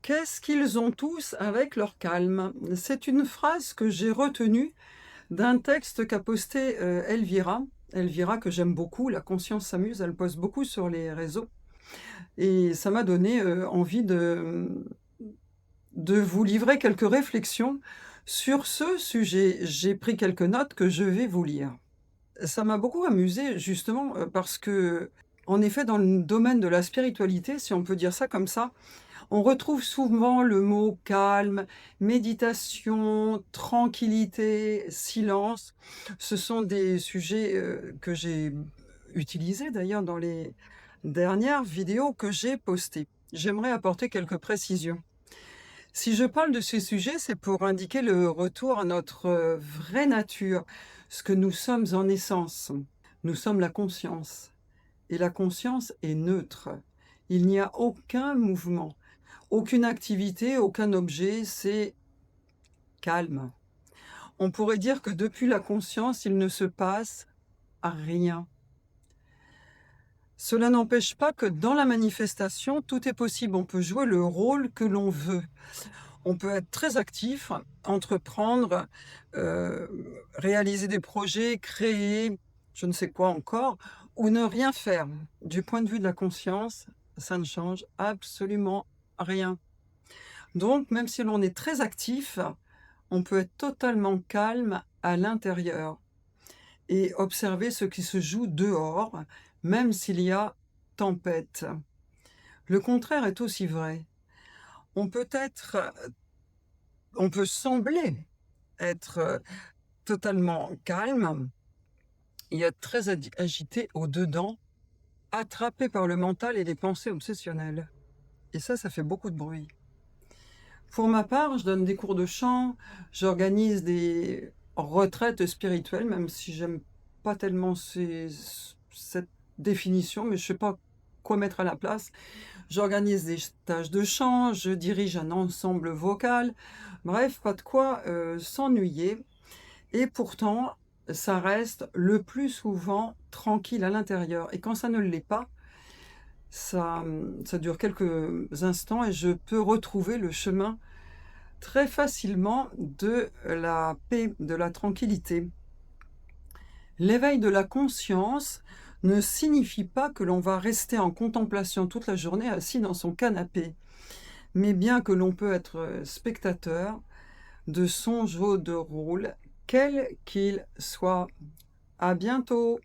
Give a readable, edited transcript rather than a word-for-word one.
Qu'est-ce qu'ils ont tous avec leur calme? C'est une phrase que j'ai retenue d'un texte qu'a posté, Elvira. Elvira que j'aime beaucoup, La conscience s'amuse, elle poste beaucoup sur les réseaux et ça m'a donné, envie de vous livrer quelques réflexions sur ce sujet. J'ai pris quelques notes que je vais vous lire. Ça m'a beaucoup amusée justement, parce qu'en effet dans le domaine de la spiritualité, si on peut dire ça comme ça, on retrouve souvent le mot calme, méditation, tranquillité, silence. Ce sont des sujets, que j'ai utilisés d'ailleurs dans les dernières vidéos que j'ai postées. J'aimerais apporter quelques précisions. Si je parle de ces sujets, c'est pour indiquer le retour à notre, vraie nature, ce que nous sommes en essence. Nous sommes la conscience et la conscience est neutre. Il n'y a aucun mouvement. Aucune activité, aucun objet, c'est calme. On pourrait dire que depuis la conscience, il ne se passe rien. Cela n'empêche pas que dans la manifestation, tout est possible. On peut jouer le rôle que l'on veut. On peut être très actif, entreprendre, réaliser des projets, créer, je ne sais quoi encore, ou ne rien faire. Du point de vue de la conscience, ça ne change absolument rien. Donc, même si l'on est très actif, on peut être totalement calme à l'intérieur et observer ce qui se joue dehors, même s'il y a tempête. Le contraire est aussi vrai. On peut être, on peut sembler être totalement calme et être très agité au-dedans, attrapé par le mental et les pensées obsessionnelles. Et ça fait beaucoup de bruit. Pour ma part, je donne des cours de chant, j'organise des retraites spirituelles, même si j'aime pas tellement cette définition, mais je sais pas quoi mettre à la place. J'organise des stages de chant, je dirige un ensemble vocal, bref, pas de quoi s'ennuyer. Et pourtant, ça reste le plus souvent tranquille à l'intérieur. Et quand ça ne l'est pas, ça dure quelques instants et je peux retrouver le chemin très facilement de la paix, de la tranquillité. L'éveil de la conscience ne signifie pas que l'on va rester en contemplation toute la journée assis dans son canapé, mais bien que l'on peut être spectateur de son jeu de rôle, quel qu'il soit. À bientôt!